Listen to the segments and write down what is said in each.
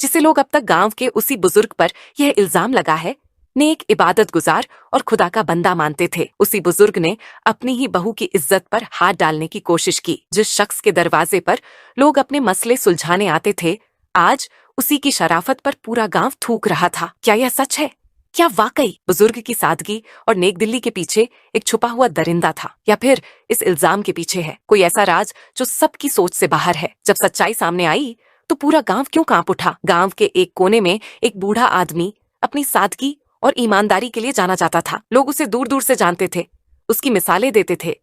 जिसे लोग अब तक गांव के उसी बुजुर्ग पर यह इल्जाम लगा है, नेक इबादत गुजार और खुदा का बंदा मानते थे। उसी बुजुर्ग ने अपनी ही बहू की इज्जत पर हाथ डालने की कोशिश की। जिस शख्स के दरवाजे पर लोग अपने मसले सुलझाने आते थे, आज उसी की शराफत पर पूरा गांव थूक रहा था। क्या यह सच है? क्या वाकई बुजुर्ग की सादगी और नेकदिली के पीछे एक छुपा हुआ दरिंदा था, या फिर इस इल्जाम के पीछे है कोई ऐसा राज जो सबकी सोच से बाहर है? जब सच्चाई सामने आई तो पूरा गांव क्यों कांप उठा। गांव के एक कोने में एक बूढ़ा आदमी अपनी सादगी और ईमानदारी के लिए जाना जाता था। लोग उसे दूर दूर से जानते थे, उसकी मिसालें देते थे।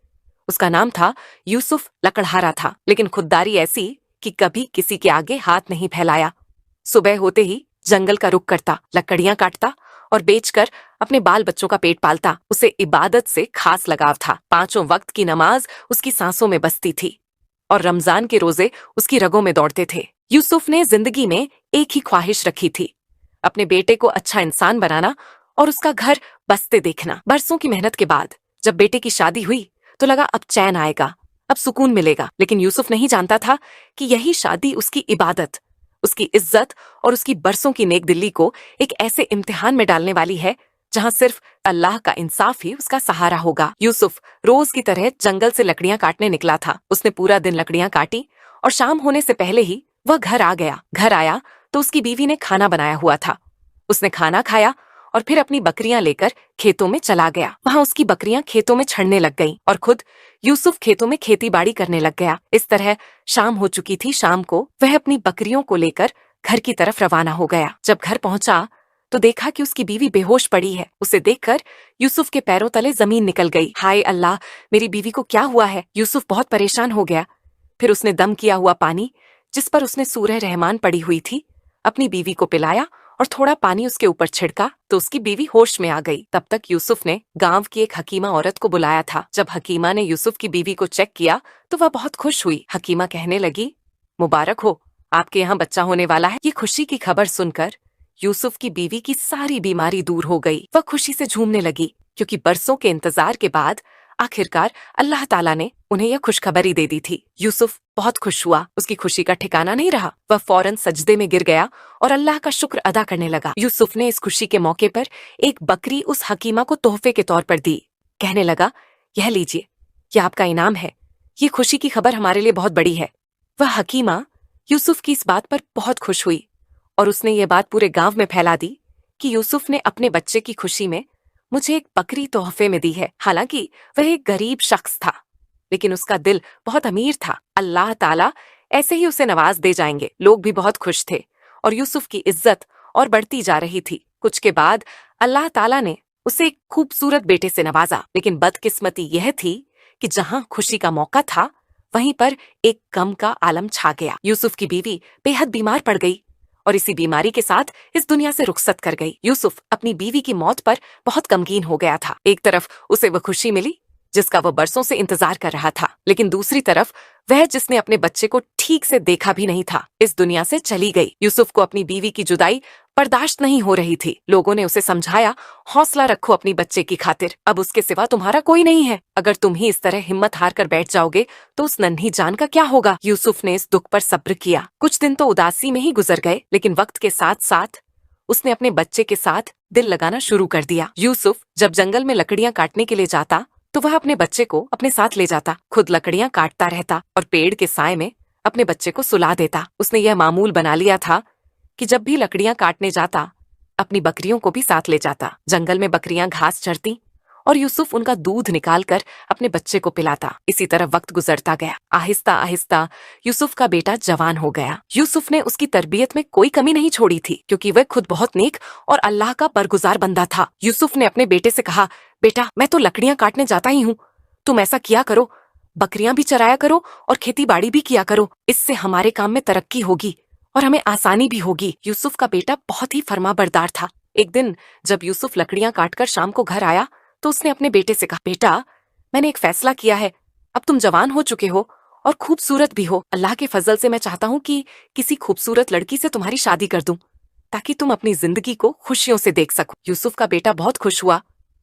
उसका नाम था यूसुफ लकड़हारा था, लेकिन खुददारी ऐसी कि कभी किसी के आगे हाथ नहीं फैलाया। सुबह होते ही जंगल का रुख करता, लकड़ियां काटता और बेचकर अपने बाल बच्चों का पेट पालता। उसे इबादत से खास लगाव था। 5 वक्त की नमाज उसकी सांसों में बसती थी और रमजान के रोजे उसकी रगों में दौड़ते थे। यूसुफ ने जिंदगी में एक ही ख्वाहिश रखी थी, अपने बेटे को अच्छा इंसान बनाना और उसका घर बसते देखना। बरसों की मेहनत के बाद जब बेटे की शादी हुई तो लगा अब चैन आएगा, अब सुकून मिलेगा। लेकिन यूसुफ नहीं जानता था कि यही शादी उसकी इबादत, उसकी इज्जत और उसकी बरसों की नेकदिली को एक ऐसे इम्तिहान में डालने वाली है जहां सिर्फ अल्लाह का इंसाफ ही उसका सहारा होगा। यूसुफ रोज की तरह जंगल से लकड़ियां काटने निकला था। उसने पूरा दिन लकड़ियां काटी और शाम होने से पहले ही वह घर आ गया। घर आया तो उसकी बीवी ने खाना बनाया हुआ था। उसने खाना खाया और फिर अपनी बकरियां लेकर खेतों में चला गया। वहां उसकी बकरियां खेतों में छड़ने लग गईं और खुद यूसुफ खेतों में खेती बाड़ी करने लग गया। इस तरह शाम हो चुकी थी। शाम को वह अपनी बकरियों को लेकर घर की तरफ रवाना हो गया। जब घर पहुंचा तो देखा कि उसकी बीवी बेहोश पड़ी है। उसे देखकर यूसुफ के पैरों तले जमीन निकल गई। हाय अल्लाह, मेरी बीवी को क्या हुआ है? यूसुफ बहुत परेशान हो गया। फिर उसने दम किया हुआ पानी, जिस पर उसने सूरह रहमान पड़ी हुई थी, अपनी बीवी को पिलाया और थोड़ा पानी उसके ऊपर छिड़का तो उसकी बीवी होश में आ गई। तब तक यूसुफ ने गांव की एक हकीमा औरत को बुलाया था। जब हकीमा ने यूसुफ की बीवी को चेक किया तो वह बहुत खुश हुई। हकीमा कहने लगी, मुबारक हो, आपके यहाँ बच्चा होने वाला है। ये खुशी की खबर सुनकर यूसुफ की बीवी की सारी बीमारी दूर हो गई। वह खुशी से झूमने लगी क्योंकि बरसों के इंतजार के बाद आखिरकार अल्लाह ताला ने उन्हें यह खुशखबरी दे दी थी। यूसुफ बहुत खुश हुआ। उसकी खुशी का ठिकाना नहीं रहा। वह फौरन सजदे में गिर गया और अल्लाह का शुक्र अदा करने लगा। यूसुफ ने इस खुशी के मौके पर एक बकरी उस हकीमा को तोहफे के तौर पर दी। कहने लगा, यह लीजिए, यह आपका इनाम है। ये खुशी की खबर हमारे लिए बहुत बड़ी है। वह हकीमा यूसुफ की इस बात पर बहुत खुश हुई और उसने ये बात पूरे गांव में फैला दी कि यूसुफ ने अपने बच्चे की खुशी में मुझे एक बकरी तोहफे में दी है। हालांकि वह एक गरीब शख्स था, लेकिन उसका दिल बहुत अमीर था। अल्लाह ताला ऐसे ही उसे नवाज दे जाएंगे। लोग भी बहुत खुश थे और यूसुफ की इज्जत और बढ़ती जा रही थी। कुछ के बाद अल्लाह ताला ने उसे एक खूबसूरत बेटे से नवाजा। लेकिन बदकिस्मती यह थी कि जहां खुशी का मौका था, वहीं पर एक गम का आलम छा गया। यूसुफ की बीवी बेहद बीमार पड़ गई और इसी बीमारी के साथ इस दुनिया से रुखसत कर गई। यूसुफ अपनी बीवी की मौत पर बहुत गमगीन हो गया था। एक तरफ उसे वह खुशी मिली जिसका वह बरसों से इंतजार कर रहा था, लेकिन दूसरी तरफ वह जिसने अपने बच्चे को ठीक से देखा भी नहीं था, इस दुनिया से चली गई। यूसुफ को अपनी बीवी की जुदाई बर्दाश्त नहीं हो रही थी। लोगों ने उसे समझाया, हौसला रखो अपनी बच्चे की खातिर, अब उसके सिवा तुम्हारा कोई नहीं है। अगर तुम ही इस तरह हिम्मत हार कर बैठ जाओगे तो उस नन्ही जान का क्या होगा? यूसुफ ने इस दुख पर सब्र किया। कुछ दिन तो उदासी में ही गुजर गए, लेकिन वक्त के साथ साथ उसने अपने बच्चे के साथ दिल लगाना शुरू कर दिया। यूसुफ जब जंगल में लकड़ियां काटने के लिए जाता तो वह अपने बच्चे को अपने साथ ले जाता, खुद लकड़ियां काटता रहता और पेड़ के साए में अपने बच्चे को सुला देता। उसने यह मामूल बना लिया था कि जब भी लकड़ियां काटने जाता, अपनी बकरियों को भी साथ ले जाता। जंगल में बकरियां घास चरती और यूसुफ उनका दूध निकालकर अपने बच्चे को पिलाता। इसी तरह वक्त गुजरता गया। आहिस्ता आहिस्ता यूसुफ का बेटा जवान हो गया। यूसुफ ने उसकी तरबियत में कोई कमी नहीं छोड़ी थी, क्योंकि वह खुद बहुत नेक और अल्लाह का बरगुजार बंदा था। यूसुफ ने अपने बेटे से कहा, बेटा, मैं तो लकड़ियां काटने जाता ही हूँ, तुम ऐसा किया करो, बकरियां भी चराया करो और खेती बाड़ी भी किया करो। इससे हमारे काम में तरक्की होगी और हमें आसानी भी होगी। यूसुफ का बेटा बहुत ही फरमाबरदार था। एक दिन जब यूसुफ लकड़ियां काटकर शाम को घर आया तो उसने अपने बेटे से कहा, बेटा, मैंने एक फैसला किया है। अब तुम जवान हो चुके हो और खूबसूरत भी हो। अल्लाह के फजल से मैं चाहता हूँ कि किसी खूबसूरत लड़की से तुम्हारी शादी कर दूं, ताकि तुम अपनी जिंदगी को खुशियों से देख सको। यूसुफ का बेटा बहुत खुश हुआ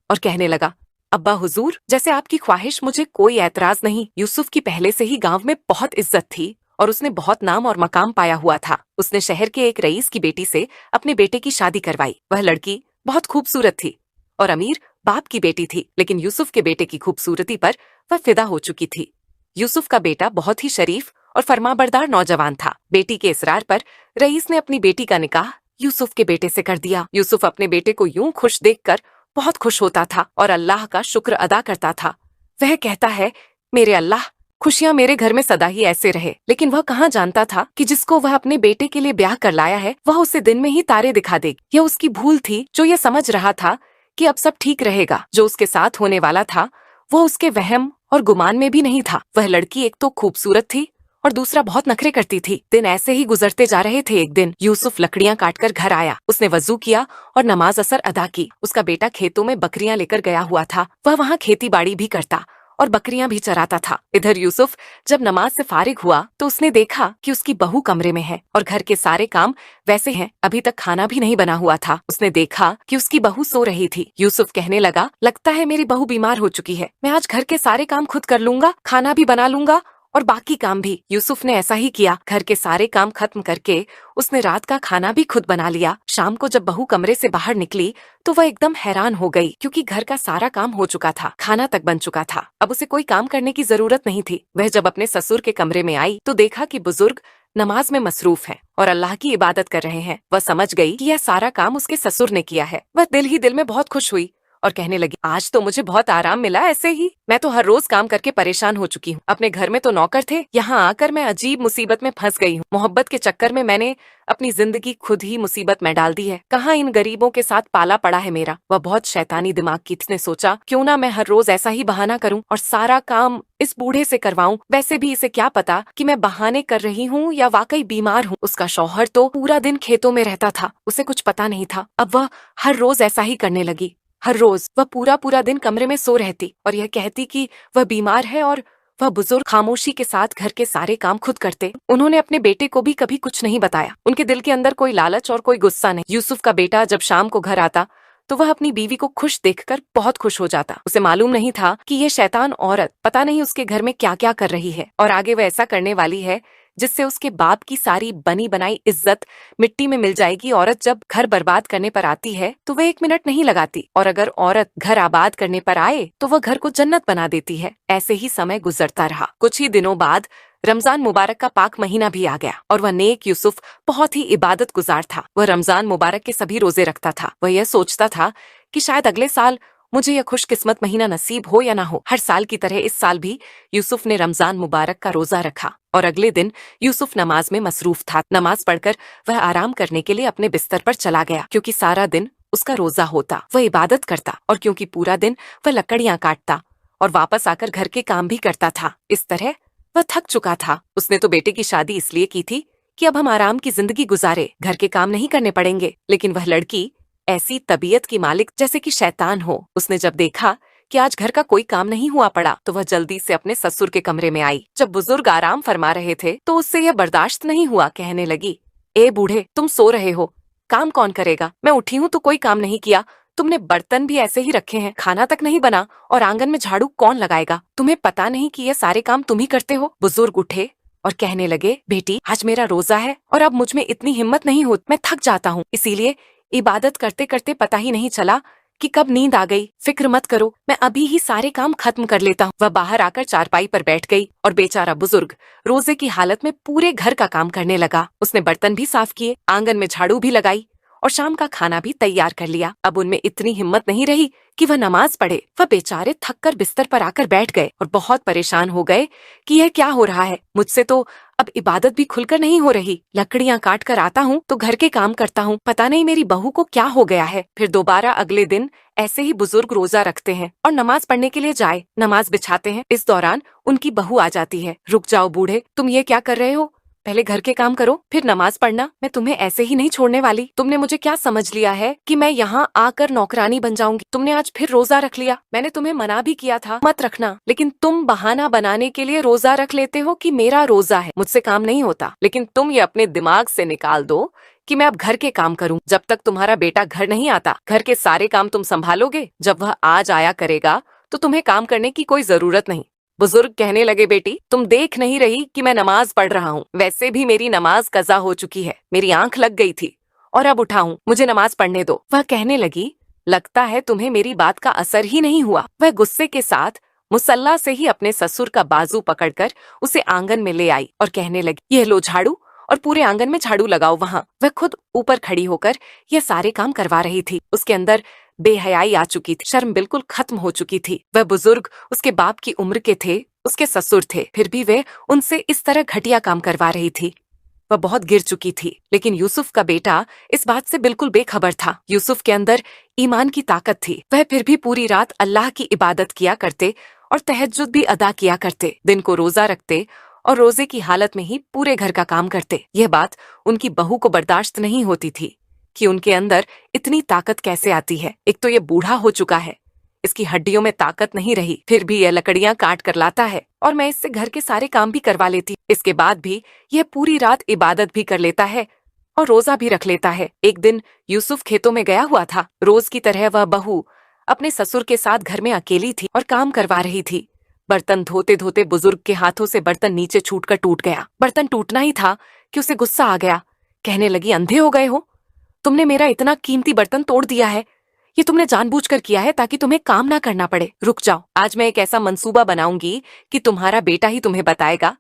और कहने लगा, अब्बा हुजूर, जैसे आपकी ख्वाहिश, मुझे कोई ऐतराज नहीं। यूसुफ की पहले से ही गांव में बहुत इज्जत थी और उसने बहुत नाम और मकाम पाया हुआ था। उसने शहर के एक रईस की बेटी से अपने बेटे की शादी करवाई। वह लड़की बहुत खूबसूरत थी और अमीर बाप की बेटी थी, लेकिन यूसुफ के बेटे की खूबसूरती पर वह फिदा हो चुकी थी। यूसुफ का बेटा बहुत ही शरीफ और फरमाबरदार नौजवान था। बेटी के इसरार पर रईस ने अपनी बेटी का निकाह यूसुफ के बेटे से कर दिया। यूसुफ अपने बेटे को यूं खुश देखकर बहुत खुश होता था और अल्लाह का शुक्र अदा करता था। वह कहता है, मेरे अल्लाह, खुशियां मेरे घर में सदा ही ऐसे रहे। लेकिन वह कहाँ जानता था कि जिसको वह अपने बेटे के लिए ब्याह कर लाया है वह उसे दिन में ही तारे दिखा देगी। यह उसकी भूल थी। जो यह समझ रहा था कि अब सब ठीक रहेगा, जो उसके साथ होने वाला था वो उसके वहम और गुमान में भी नहीं था। वह लड़की एक तो खूबसूरत थी और दूसरा बहुत नखरे करती थी। दिन ऐसे ही गुजरते जा रहे थे। एक दिन यूसुफ लकड़ियां काटकर घर आया। उसने वजू किया और नमाज असर अदा की। उसका बेटा खेतों में बकरियां लेकर गया हुआ था। वह वहाँ खेती बाड़ी भी करता और बकरियां भी चराता था। इधर यूसुफ जब नमाज से फारिग हुआ तो उसने देखा कि उसकी बहू कमरे में है और घर के सारे काम वैसे हैं। अभी तक खाना भी नहीं बना हुआ था। उसने देखा कि उसकी बहू सो रही थी। यूसुफ कहने लगा, लगता है मेरी बहू बीमार हो चुकी है। मैं आज घर के सारे काम खुद कर लूंगा, खाना भी बना लूंगा और बाकी काम भी। यूसुफ ने ऐसा ही किया। घर के सारे काम खत्म करके उसने रात का खाना भी खुद बना लिया। शाम को जब बहू कमरे से बाहर निकली तो वह एकदम हैरान हो गई, क्योंकि घर का सारा काम हो चुका था, खाना तक बन चुका था। अब उसे कोई काम करने की जरूरत नहीं थी। वह जब अपने ससुर के कमरे में आई तो देखा कि बुजुर्ग नमाज में मसरूफ हैं और अल्लाह की इबादत कर रहे हैं। वह समझ गई कि यह सारा काम उसके ससुर ने किया है। वह दिल ही दिल में बहुत खुश हुई और कहने लगी, आज तो मुझे बहुत आराम मिला। ऐसे ही मैं तो हर रोज काम करके परेशान हो चुकी हूँ। अपने घर में तो नौकर थे, यहाँ आकर मैं अजीब मुसीबत में फंस गई हूँ। मोहब्बत के चक्कर में मैंने अपनी जिंदगी खुद ही मुसीबत में डाल दी है। कहाँ इन गरीबों के साथ पाला पड़ा है मेरा। वह बहुत शैतानी दिमाग की थी। उसने सोचा, क्यों ना मैं हर रोज ऐसा ही बहाना करूं और सारा काम इस बूढ़े से करवाऊं। वैसे भी इसे क्या पता कि मैं बहाने कर रही हूँ या वाकई बीमार हूँ। उसका शौहर तो पूरा दिन खेतों में रहता था, उसे कुछ पता नहीं था। अब वह हर रोज ऐसा ही करने लगी। हर रोज वह पूरा पूरा दिन कमरे में सो रहती और यह कहती कि वह बीमार है और वह बुजुर्ग खामोशी के साथ घर के सारे काम खुद करते। उन्होंने अपने बेटे को भी कभी कुछ नहीं बताया। उनके दिल के अंदर कोई लालच और कोई गुस्सा नहीं। यूसुफ का बेटा जब शाम को घर आता तो वह अपनी बीवी को खुश देखकर बहुत खुश हो जाता। उसे मालूम नहीं था कि ये शैतान औरत पता नहीं उसके घर में क्या क्या कर रही है और आगे वह ऐसा करने वाली है जिससे उसके बाप की सारी बनी बनाई इज्जत मिट्टी में मिल जाएगी। औरत जब घर बर्बाद करने पर आती है तो वह 1 मिनट नहीं लगाती, और अगर औरत घर आबाद करने पर आए तो वह घर को जन्नत बना देती है। ऐसे ही समय गुजरता रहा। कुछ ही दिनों बाद रमजान मुबारक का पाक महीना भी आ गया और वह नेक यूसुफ बहुत ही इबादत गुजार था। वह रमजान मुबारक के सभी रोजे रखता था। वह यह सोचता था कि शायद अगले साल मुझे यह खुशकिस्मत महीना नसीब हो या ना हो। हर साल की तरह इस साल भी यूसुफ ने रमजान मुबारक का रोजा रखा और अगले दिन यूसुफ नमाज में मसरूफ था। नमाज पढ़कर वह आराम करने के लिए अपने बिस्तर पर चला गया, क्योंकि सारा दिन उसका रोजा होता। वह इबादत करता और क्योंकि पूरा दिन वह लकड़ियां काटता और वापस आकर घर के काम भी करता था। इस तरह वह थक चुका था। उसने तो बेटे की शादी इसलिए की थी कि अब हम आराम की जिंदगी गुजारे, घर के काम नहीं करने पड़ेंगे। लेकिन वह लड़की ऐसी तबीयत की मालिक जैसे कि शैतान हो। उसने जब देखा कि आज घर का कोई काम नहीं हुआ पड़ा तो वह जल्दी से अपने ससुर के कमरे में आई। जब बुजुर्ग आराम फरमा रहे थे तो उससे यह बर्दाश्त नहीं हुआ। कहने लगी, ए बूढ़े, तुम सो रहे हो, काम कौन करेगा? मैं उठी हूँ तो कोई काम नहीं किया। तुमने बर्तन भी ऐसे ही रखे हैं, खाना तक नहीं बना, और आंगन में झाड़ू कौन लगाएगा? तुम्हें पता नहीं कि ये सारे काम तुम ही करते हो? बुजुर्ग उठे और कहने लगे, बेटी, आज मेरा रोजा है और अब मुझ में इतनी हिम्मत नहीं होती। मैं थक जाता हूँ, इसीलिए इबादत करते करते पता ही नहीं चला कि कब नींद आ गई। फिक्र मत करो, मैं अभी ही सारे काम खत्म कर लेता हूँ। वह बाहर आकर चारपाई पर बैठ गई और बेचारा बुजुर्ग रोजे की हालत में पूरे घर का काम करने लगा। उसने बर्तन भी साफ किए, आंगन में झाड़ू भी लगाई और शाम का खाना भी तैयार कर लिया। अब उनमें इतनी हिम्मत नहीं रही कि वह नमाज पढ़े। वह बेचारे थककर बिस्तर पर आकर बैठ गए और बहुत परेशान हो गए कि यह क्या हो रहा है। मुझसे तो अब इबादत भी खुलकर नहीं हो रही। लकड़ियां काट कर आता हूँ तो घर के काम करता हूँ, पता नहीं मेरी बहू को क्या हो गया है। फिर दोबारा अगले दिन ऐसे ही बुजुर्ग रोजा रखते हैं और नमाज पढ़ने के लिए जाए, नमाज बिछाते हैं। इस दौरान उनकी बहू आ जाती है। रुक जाओ बूढ़े, तुम ये क्या कर रहे हो? पहले घर के काम करो फिर नमाज पढ़ना। मैं तुम्हें ऐसे ही नहीं छोड़ने वाली। तुमने मुझे क्या समझ लिया है कि मैं यहाँ आकर नौकरानी बन जाऊंगी? तुमने आज फिर रोजा रख लिया। मैंने तुम्हें मना भी किया था मत रखना, लेकिन तुम बहाना बनाने के लिए रोजा रख लेते हो कि मेरा रोजा है, मुझसे काम नहीं होता। लेकिन तुम ये अपने दिमाग से निकाल दो कि मैं अब घर के काम करूं। जब तक तुम्हारा बेटा घर नहीं आता, घर के सारे काम तुम संभालोगे। जब वह आज आया करेगा तो तुम्हें काम करने की कोई जरूरत नहीं। बुजुर्ग कहने लगे, बेटी तुम देख नहीं रही कि मैं नमाज पढ़ रहा हूँ। वैसे भी मेरी नमाज कज़ा हो चुकी है, मेरी आंख लग गई थी और अब उठाऊं, मुझे नमाज पढ़ने दो। वह कहने लगी, लगता है तुम्हें मेरी बात का असर ही नहीं हुआ। वह गुस्से के साथ मुसल्ला से ही अपने ससुर का बाजू पकड़कर उसे आंगन में ले आई और कहने लगी, यह लो झाड़ू और पूरे आंगन में झाड़ू लगाओ। वहाँ वह खुद ऊपर खड़ी होकर यह सारे काम करवा रही थी। उसके अंदर बेहयाई आ चुकी थी, शर्म बिल्कुल खत्म हो चुकी थी। वह बुजुर्ग उसके बाप की उम्र के थे, उसके ससुर थे, फिर भी वे उनसे इस तरह घटिया काम करवा रही थी। वह बहुत गिर चुकी थी, लेकिन यूसुफ का बेटा इस बात से बिल्कुल बेखबर था। यूसुफ के अंदर ईमान की ताकत थी। वह फिर भी पूरी रात अल्लाह की इबादत किया करते और तहज्जुद भी अदा किया करते, दिन को रोजा रखते और रोजे की हालत में ही पूरे घर का काम करते। यह बात उनकी बहू को बर्दाश्त नहीं होती थी कि उनके अंदर इतनी ताकत कैसे आती है। एक तो ये बूढ़ा हो चुका है, इसकी हड्डियों में ताकत नहीं रही, फिर भी यह लकड़ियां काट कर लाता है और मैं इससे घर के सारे काम भी करवा लेती। इसके बाद भी यह पूरी रात इबादत भी कर लेता है और रोजा भी रख लेता है। एक दिन यूसुफ खेतों में गया हुआ था। रोज की तरह वह बहू अपने ससुर के साथ घर में अकेली थी और काम करवा रही थी। बर्तन धोते धोते बुजुर्ग के हाथों से बर्तन नीचे छूटकर टूट गया। बर्तन टूटना ही था कि उसे गुस्सा आ गया। कहने लगी, अंधे हो गए हो, तुमने मेरा इतना कीमती बर्तन तोड़ दिया है। ये तुमने जानबूझकर किया है ताकि तुम्हें काम ना करना पड़े। रुक जाओ, आज मैं एक ऐसा मंसूबा बनाऊंगी कि तुम्हारा बेटा ही तुम्हें बताएगा।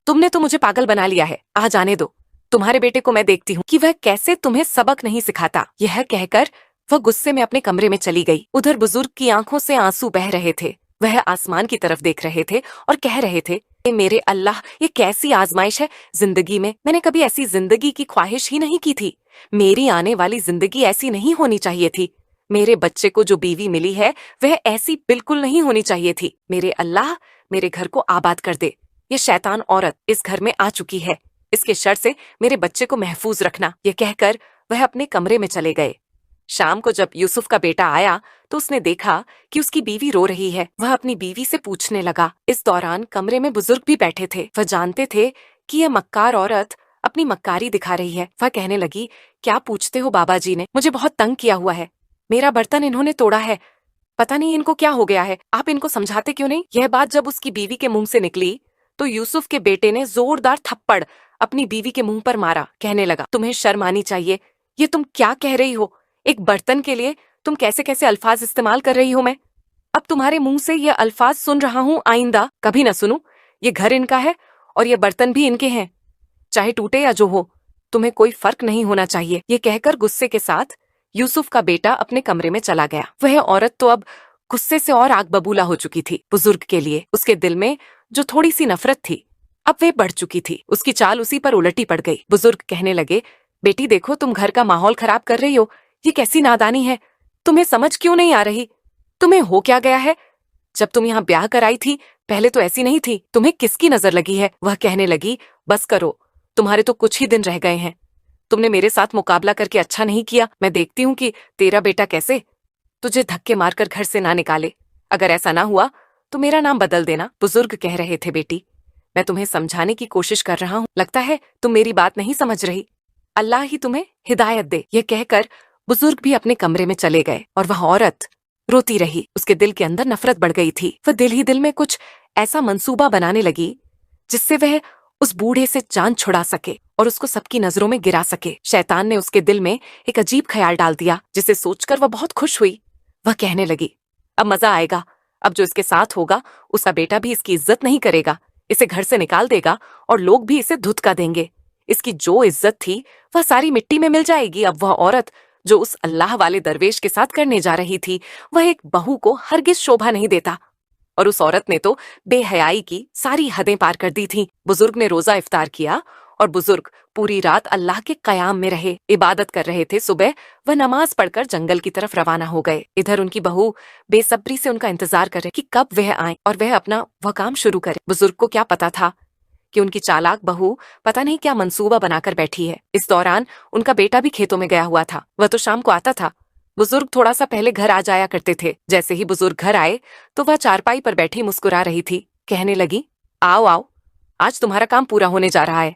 तुमने तो मुझे पागल बना लिया है, आ जाने दो, तुम्हारे बेटे को मैं देखती हूँ कि वह कैसे तुम्हें सबक नहीं सिखाता। यह कहकर वह गुस्से में अपने कमरे में चली गई। उधर बुजुर्ग की आंखों से आंसू बह रहे थे। वह आसमान की तरफ देख रहे थे और कह रहे थे, मेरे अल्लाह, ये कैसी आजमाइश है जिंदगी में। मैंने कभी ऐसी जिंदगी की ख्वाहिश ही नहीं की थी। मेरी आने वाली जिंदगी ऐसी नहीं होनी चाहिए थी। मेरे बच्चे को जो बीवी मिली है वह ऐसी बिल्कुल नहीं होनी चाहिए थी। मेरे अल्लाह, मेरे घर को आबाद कर दे। ये शैतान औरत इस घर में आ चुकी है, इसके शर से मेरे बच्चे को महफूज रखना। ये कहकर वह अपने कमरे में चले गए। शाम को जब यूसुफ का बेटा आया तो उसने देखा कि उसकी बीवी रो रही है। वह अपनी बीवी से पूछने लगा। इस दौरान कमरे में बुजुर्ग भी बैठे थे। वह जानते थे कि यह मक्कार औरत अपनी मक्कारी दिखा रही है। वह कहने लगी, क्या पूछते हो बाबा जी ने, मुझे बहुत तंग किया हुआ है। मेरा बर्तन इन्होंने तोड़ा है, पता नहीं इनको क्या हो गया है, आप इनको समझाते क्यों नहीं। यह बात जब उसकी बीवी के मुंह से निकली तो यूसुफ के बेटे ने जोरदार थप्पड़ अपनी बीवी के मुंह पर मारा। कहने लगा, तुम्हें शर्म आनी चाहिए, ये तुम क्या कह रही हो। एक बर्तन के लिए तुम कैसे कैसे अल्फाज इस्तेमाल कर रही हो। मैं अब तुम्हारे मुंह से ये अल्फाज सुन रहा हूँ, आइंदा कभी न सुनूं। ये घर इनका है और ये बर्तन भी इनके हैं, चाहे टूटे या जो हो, तुम्हें कोई फर्क नहीं होना चाहिए। ये कहकर गुस्से के साथ यूसुफ का बेटा अपने कमरे में चला गया। वह औरत तो अब गुस्से से और आग बबूला हो चुकी थी। बुजुर्ग के लिए उसके दिल में जो थोड़ी सी नफरत थी अब वे बढ़ चुकी थी। उसकी चाल उसी पर उलटी पड़ गई। बुजुर्ग कहने लगे, बेटी देखो, तुम घर का माहौल खराब कर रही हो। ये कैसी नादानी है, तुम्हें समझ क्यों नहीं आ रही। तुम्हें हो क्या गया है, जब तुम यहाँ ब्याह कराई थी पहले तो ऐसी नहीं थी। तुम्हें किसकी नजर लगी है। वह कहने लगी, बस करो, तुम्हारे तो कुछ ही दिन रह गए हैं। तुमने मेरे साथ मुकाबला करके अच्छा नहीं किया। मैं देखती हूँ कि तेरा बेटा कैसे तुझे धक्के मारकर घर से ना निकाले। अगर ऐसा ना हुआ तो मेरा नाम बदल देना। बुजुर्ग कह रहे थे, बेटी मैं तुम्हें समझाने की कोशिश कर रहा हूँ, लगता है तुम मेरी बात नहीं समझ रही। अल्लाह ही तुम्हें हिदायत दे। यह कहकर बुजुर्ग भी अपने कमरे में चले गए और वह औरत रोती रही। उसके दिल के अंदर नफरत बढ़ गई थी। वह दिल ही दिल में कुछ ऐसा मंसूबा बनाने लगी जिससे वह उस बूढ़े से जान छुड़ा सके और उसको सबकी नजरों में गिरा सके। शैतान ने उसके दिल में एक अजीब ख्याल डाल दिया जिसे सोचकर वह बहुत खुश हुई। वह कहने लगी, अब मजा आएगा। अब जो इसके साथ होगा उसका बेटा भी इसकी इज्जत नहीं करेगा, इसे घर से निकाल देगा और लोग भी इसे धुतका देंगे। इसकी जो इज्जत थी वह सारी मिट्टी में मिल जाएगी। अब वह औरत जो उस अल्लाह वाले दरवेश के साथ करने जा रही थी वह एक बहू को हरगिज शोभा नहीं देता। और उस औरत ने तो बेहयाई की सारी हदें पार कर दी थीं। बुजुर्ग ने रोजा इफ्तार किया और बुजुर्ग पूरी रात अल्लाह के कयाम में रहे, इबादत कर रहे थे। सुबह वह नमाज पढ़कर जंगल की तरफ रवाना हो गए। इधर उनकी बहू बेसब्री से उनका इंतजार कर रही कि कब वह आए और वह अपना वह काम शुरू करे। बुजुर्ग को क्या पता था कि उनकी चालाक बहू पता नहीं क्या मंसूबा बनाकर बैठी है। इस दौरान उनका बेटा भी खेतों में गया हुआ था। वह तो शाम को आता था। बुजुर्ग थोड़ा सा पहले घर आ जाया करते थे। जैसे ही बुजुर्ग घर आए तो वह चारपाई पर बैठी मुस्कुरा रही थी। कहने लगी, आओ आओ, आज तुम्हारा काम पूरा होने जा रहा है।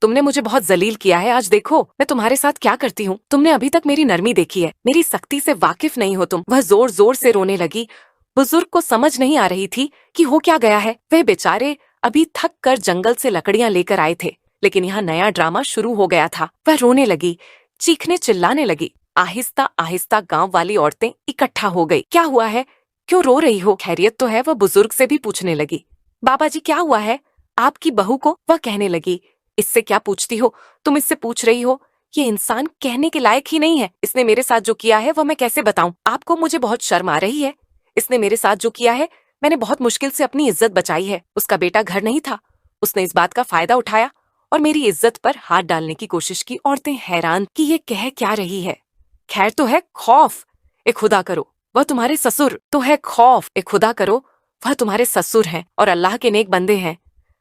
तुमने मुझे बहुत जलील किया है, आज देखो मैं तुम्हारे साथ क्या करती हूँ। तुमने अभी तक मेरी नरमी देखी है, मेरी सख्ती से वाकिफ नहीं हो तुम। वह जोर जोर से रोने लगी। बुजुर्ग को समझ नहीं आ रही थी कि हो क्या गया है। वे बेचारे अभी थक कर जंगल से लकड़ियां लेकर आए थे, लेकिन यहाँ नया ड्रामा शुरू हो गया था। वह रोने लगी, चीखने चिल्लाने लगी। आहिस्ता आहिस्ता गांव वाली औरतें इकट्ठा हो गई। क्या हुआ है, क्यों रो रही हो, खैरियत तो है? वह बुजुर्ग से भी पूछने लगी। बाबा जी क्या हुआ है आपकी बहू को? वह कहने लगी, इससे क्या पूछती हो, तुम इससे पूछ रही हो? ये इंसान कहने के लायक ही नहीं है। इसने मेरे साथ जो किया है वह मैं कैसे बताऊं आपको? मुझे बहुत शर्म आ रही है। इसने मेरे साथ जो किया है, मैंने बहुत मुश्किल से अपनी इज्जत बचाई है। उसका बेटा घर नहीं था, उसने इस बात का फायदा उठाया और मेरी इज्जत पर हाथ डालने की कोशिश की। औरतें हैरान कि ये कह क्या रही है। खैर तो है खौफ, ए खुदा करो वह तुम्हारे ससुर तो है। खौफ, ए खुदा करो वह तुम्हारे ससुर हैं और अल्लाह के नेक बंदे हैं।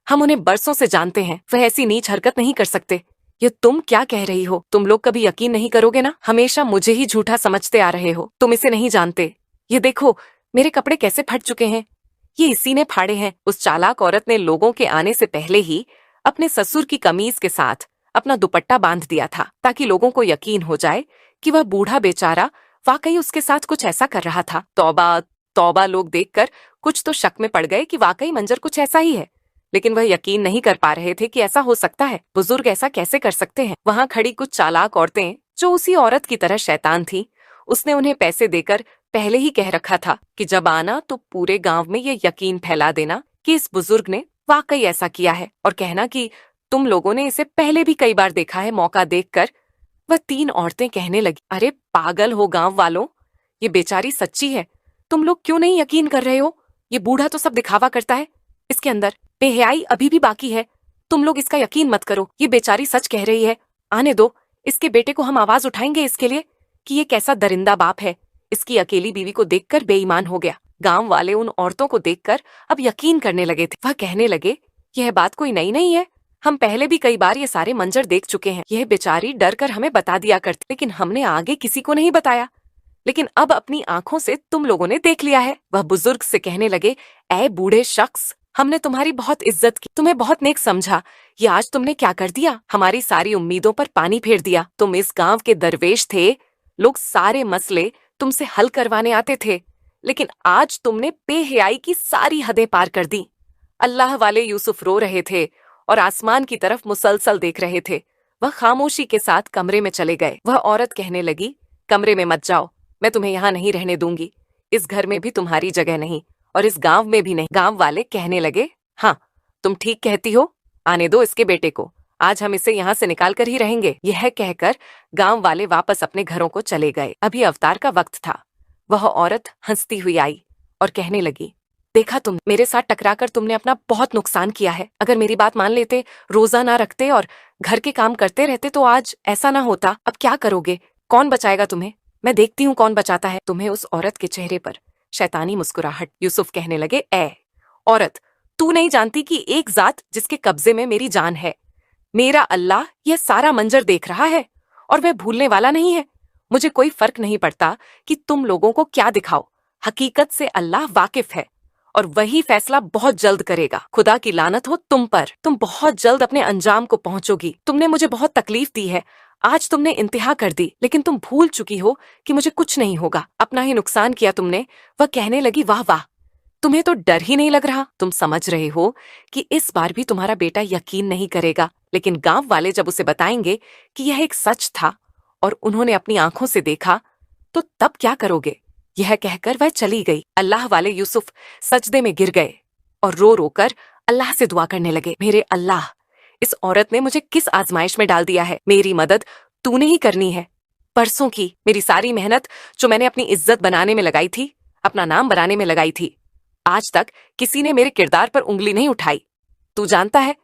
हम उन्हें बरसों से जानते हैं, वह ऐसी नीच हरकत नहीं कर सकते। ये तुम क्या कह रही हो? तुम लोग कभी यकीन नहीं करोगे ना, हमेशा मुझे ही झूठा समझते आ रहे हो। तुम इसे नहीं जानते। ये देखो मेरे कपड़े कैसे फट चुके हैं, ये इसी ने फाड़े हैं। उस चालाक औरत ने लोगों के आने से पहले ही अपने ससुर की कमीज के साथ अपना दुपट्टा बांध दिया था, ताकि लोगों को यकीन हो जाए कि वह बूढ़ा बेचारा वाकई उसके साथ कुछ ऐसा कर रहा था। तौबा तौबा, लोग देखकर कुछ तो शक में पड़ गए कि वाकई मंजर कुछ ऐसा ही है, लेकिन वह यकीन नहीं कर पा रहे थे कि ऐसा हो सकता है। बुजुर्ग ऐसा कैसे कर सकते हैं? वहां खड़ी कुछ चालाक औरतें जो उसी औरत की तरह शैतान थी, उसने उन्हें पैसे देकर पहले ही कह रखा था कि जब आना तो पूरे गांव में ये यकीन फैला देना कि इस बुजुर्ग ने वाकई ऐसा किया है, और कहना कि तुम लोगों ने इसे पहले भी कई बार देखा है। मौका देखकर वह तीन औरतें कहने लगी, अरे पागल हो गांव वालों, ये बेचारी सच्ची है। तुम लोग क्यों नहीं यकीन कर रहे हो? ये बूढ़ा तो सब दिखावा करता है, इसके अंदर बेहयाई अभी भी बाकी है। तुम लोग इसका यकीन मत करो, ये बेचारी सच कह रही है। आने दो, इसके बेटे को हम आवाज उठाएंगे इसके लिए कि ये कैसा दरिंदा बाप है। इसकी अकेली बीवी को देखकर बेईमान हो गया। गांव वाले उन औरतों को देखकर अब यकीन करने लगे थे। वह कहने लगे, यह बात कोई नई नहीं है, हम पहले भी कई बार ये सारे मंजर देख चुके हैं। यह बेचारी डर कर हमें बता दिया करती, लेकिन हमने आगे किसी को नहीं बताया। लेकिन अब अपनी आंखों से तुम लोगों ने देख लिया है। वह बुजुर्ग से कहने लगे, ऐ बूढ़े शख्स, हमने तुम्हारी बहुत इज्जत की, तुम्हें बहुत नेक समझा। ये आज तुमने क्या कर दिया? हमारी सारी उम्मीदों पर पानी फेर दिया। तुम इस गांव के दरवेश थे, लोग सारे मसले तुमसे हल करवाने आते थे, लेकिन आज तुमने बेहयाई की सारी हदें पार कर दी। अल्लाह वाले यूसुफ रो रहे थे और आसमान की तरफ मुसलसल देख रहे थे। वह खामोशी के साथ कमरे में चले गए। वह औरत कहने लगी, कमरे में मत जाओ, मैं तुम्हें यहाँ नहीं रहने दूंगी। इस घर में भी तुम्हारी जगह नहीं और इस गांव में भी नहीं। गांव वाले कहने लगे, हाँ तुम ठीक कहती हो, आने दो इसके बेटे को, आज हम इसे यहाँ से निकाल कर ही रहेंगे। यह कहकर गांव वाले वापस अपने घरों को चले गए। अभी अवतार का वक्त था। वह औरत हंसती हुई आई और कहने लगी, देखा तुम, मेरे साथ टकराकर तुमने अपना बहुत नुकसान किया है। अगर मेरी बात मान लेते, रोजा ना रखते और घर के काम करते रहते तो आज ऐसा ना होता। अब क्या करोगे? कौन बचाएगा तुम्हें? मैं देखती हूँ कौन बचाता है तुम्हें। उस औरत के चेहरे पर शैतानी मुस्कुराहट। यूसुफ कहने लगे, ऐ औरत, तू नहीं जानती कि एक जात जिसके कब्जे में मेरी जान है, मेरा अल्लाह यह सारा मंजर देख रहा है और वह भूलने वाला नहीं है। मुझे कोई फर्क नहीं पड़ता कि तुम लोगों को क्या दिखाओ, हकीकत से अल्लाह वाकिफ है और वही फैसला बहुत जल्द करेगा। खुदा की लानत हो तुम पर, तुम बहुत जल्द अपने अंजाम को पहुंचोगी। तुमने मुझे बहुत तकलीफ दी है, आज तुमने इंतहा कर दी, लेकिन तुम भूल चुकी हो कि मुझे कुछ नहीं होगा। अपना ही नुकसान किया तुमने। वह कहने लगी, वाह वाह, तुम्हें तो डर ही नहीं लग रहा। तुम समझ रहे हो कि इस बार भी तुम्हारा बेटा यकीन नहीं करेगा, लेकिन गांव वाले जब उसे बताएंगे कि यह एक सच था और उन्होंने अपनी आंखों से देखा, तो तब क्या करोगे? यह कहकर वह चली गई। अल्लाह वाले यूसुफ सजदे में गिर गए और रो रो कर अल्लाह से दुआ करने लगे, मेरे अल्लाह, इस औरत ने मुझे किस आजमाइश में डाल दिया है। मेरी मदद तूने ही करनी है। परसों की मेरी सारी मेहनत जो मैंने अपनी इज्जत बनाने में लगाई थी, अपना नाम बनाने में लगाई थी, आज तक किसी ने मेरे किरदार पर उंगली नहीं उठाई। तू जानता है,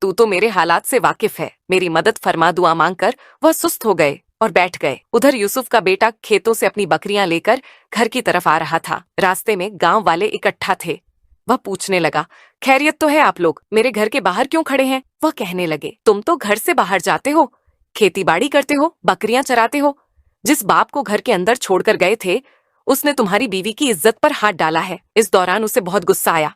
तू तो मेरे हालात से वाकिफ है। मेरी मदद फरमा। दुआ मांगकर वह सुस्त हो गए और बैठ गए। उधर यूसुफ का बेटा खेतों से अपनी बकरियां लेकर घर की तरफ आ रहा था। रास्ते में गांव वाले इकट्ठा थे। वह पूछने लगा, खैरियत तो है आप लोग, मेरे घर के बाहर क्यों खड़े हैं? वह कहने लगे, तुम तो घर से बाहर जाते हो, खेती बाड़ी करते हो, बकरियां चराते हो। जिस बाप को घर के अंदर छोड़कर गए थे, उसने तुम्हारी बीवी की इज्जत पर हाथ डाला है। इस दौरान उसे बहुत गुस्सा आया।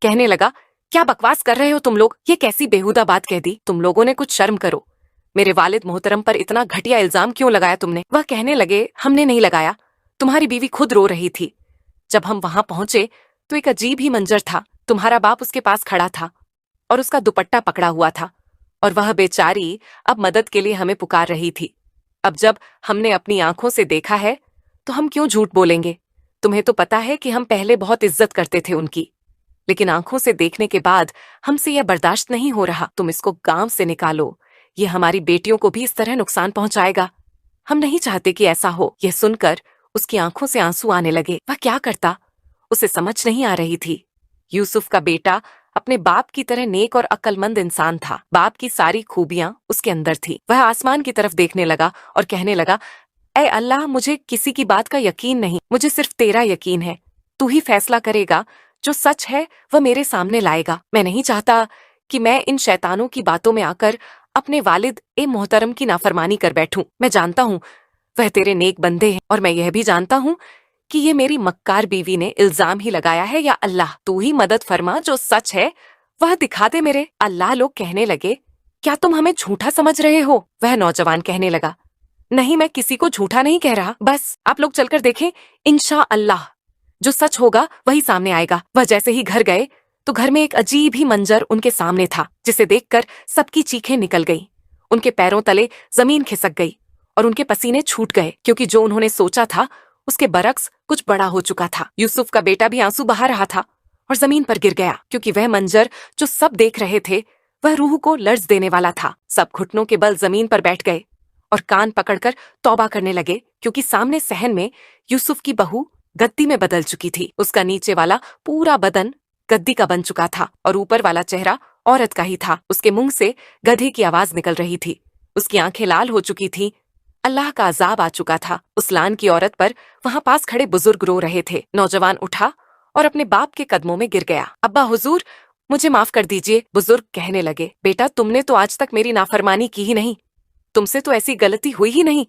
कहने लगा, क्या बकवास कर रहे हो तुम लोग? ये कैसी बेहुदा बात कह दी? तुम लोगों ने कुछ शर्म करो। मेरे वालिद मोहतरम पर इतना घटिया इल्जाम क्यों लगाया तुमने? वह कहने लगे, हमने नहीं लगाया, तुम्हारी बीवी खुद रो रही थी। जब हम वहां पहुंचे तो एक अजीब ही मंजर था। तुम्हारा बाप उसके पास खड़ा था और उसका दुपट्टा पकड़ा हुआ था और वह बेचारी अब मदद के लिए हमें पुकार रही थी। अब जब हमने अपनी आंखों से देखा है तो हम क्यों झूठ बोलेंगे। तुम्हें तो पता है कि हम पहले बहुत इज्जत करते थे उनकी, लेकिन आंखों से देखने के बाद हमसे यह बर्दाश्त नहीं हो रहा। तुम इसको गांव से निकालो, ये हमारी बेटियों को भी इस तरह नुकसान पहुंचाएगा। हम नहीं चाहते कि ऐसा हो। यह सुनकर उसकी आंखों से आंसू आने लगे। वह क्या करता उसे समझ नहीं आ रही थी। यूसुफ का बेटा अपने बाप की तरह नेक और अक्लमंद इंसान था। बाप की सारी खूबियां उसके अंदर थी। वह आसमान की तरफ देखने लगा और कहने लगा, ऐ अल्लाह, मुझे किसी की बात का यकीन नहीं, मुझे सिर्फ तेरा यकीन है। तू ही फैसला करेगा, जो सच है वह मेरे सामने लाएगा। मैं नहीं चाहता कि मैं इन शैतानों की बातों में आकर अपने वालिद ए मोहतरम की नाफरमानी कर बैठूं। मैं जानता हूँ वह तेरे नेक बंदे हैं और मैं यह भी जानता हूँ कि ये मेरी मक्कार बीवी ने इल्जाम ही लगाया है। या अल्लाह, तू ही मदद फरमा, जो सच है वह दिखा दे मेरे। अल्लाह लोग कहने लगे, क्या तुम हमें झूठा समझ रहे हो? वह नौजवान कहने लगा, नहीं, मैं किसी को झूठा नहीं कह रहा, बस आप लोग चलकर देखें, इंशा अल्लाह जो सच होगा वही सामने आएगा। वह जैसे ही घर गए तो घर में एक अजीब ही मंजर उनके सामने था, जिसे देखकर सबकी चीखें निकल गईं। उनके पैरों तले जमीन खिसक गई और उनके पसीने छूट गए, क्योंकि जो उन्होंने सोचा था उसके बरक्स कुछ बड़ा हो चुका था। यूसुफ का बेटा भी आंसू बहा रहा था और जमीन पर गिर गया, क्योंकि वह मंजर जो सब देख रहे थे वह रूह को लर्ज देने वाला था। सब घुटनों के बल जमीन पर बैठ गए और कान पकड़कर तौबा करने लगे, क्योंकि सामने सहन में यूसुफ की बहू गद्दी में बदल चुकी थी। उसका नीचे वाला पूरा बदन गद्दी का बन चुका था और ऊपर वाला चेहरा औरत का ही था। उसके मुंह से गधे की आवाज निकल रही थी। उसकी आंखें लाल हो चुकी थीं। अल्लाह का अजाब आ चुका था। उस लान की औरत पर वहां पास खड़े बुजुर्ग रो रहे थे। नौजवान उठा और अपने बाप के कदमों में गिर गया। अब्बा हुजूर, मुझे माफ कर दीजिए। बुजुर्ग कहने लगे, बेटा, तुमने तो आज तक मेरी नाफरमानी की ही नहीं, तुमसे तो ऐसी गलती हुई ही नहीं।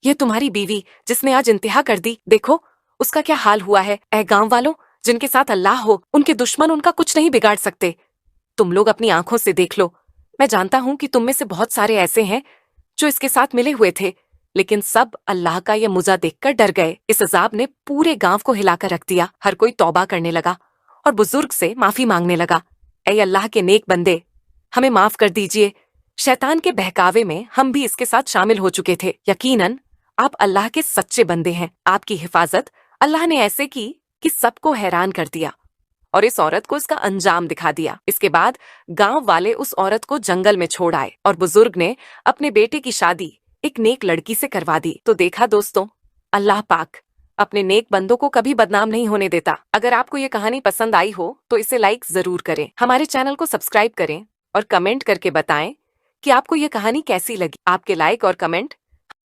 यह तुम्हारी बीवी जिसने आज इंतहा कर दी, देखो उसका क्या हाल हुआ है। ऐ गांव वालों, जिनके साथ अल्लाह हो, उनके दुश्मन उनका कुछ नहीं बिगाड़ सकते। तुम लोग अपनी आंखों से देख लो। मैं जानता हूं कि तुम में से बहुत सारे ऐसे हैं जो इसके साथ मिले हुए थे, लेकिन सब अल्लाह का यह मुजा देखकर डर गए। इस अजाब ने पूरे गांव को हिलाकर रख दिया। हर कोई तौबा करने लगा और बुजुर्ग से माफी मांगने लगा। ऐ अल्लाह के नेक बंदे, हमें माफ कर दीजिए। शैतान के बहकावे में हम भी इसके साथ शामिल हो चुके थे। यकीनन आप अल्लाह के सच्चे बंदे हैं। आपकी हिफाजत अल्लाह ने ऐसे की कि सबको हैरान कर दिया और इस औरत को इसका अंजाम दिखा दिया। इसके बाद गांव वाले उस औरत को जंगल में छोड़ आए और बुजुर्ग ने अपने बेटे की शादी एक नेक लड़की से करवा दी। तो देखा दोस्तों, अल्लाह पाक अपने नेक बंदों को कभी बदनाम नहीं होने देता। अगर आपको ये कहानी पसंद आई हो तो इसे लाइक जरूर करें, हमारे चैनल को सब्सक्राइब करें और कमेंट करके बताएं कि आपको ये कहानी कैसी लगी। आपके लाइक और कमेंट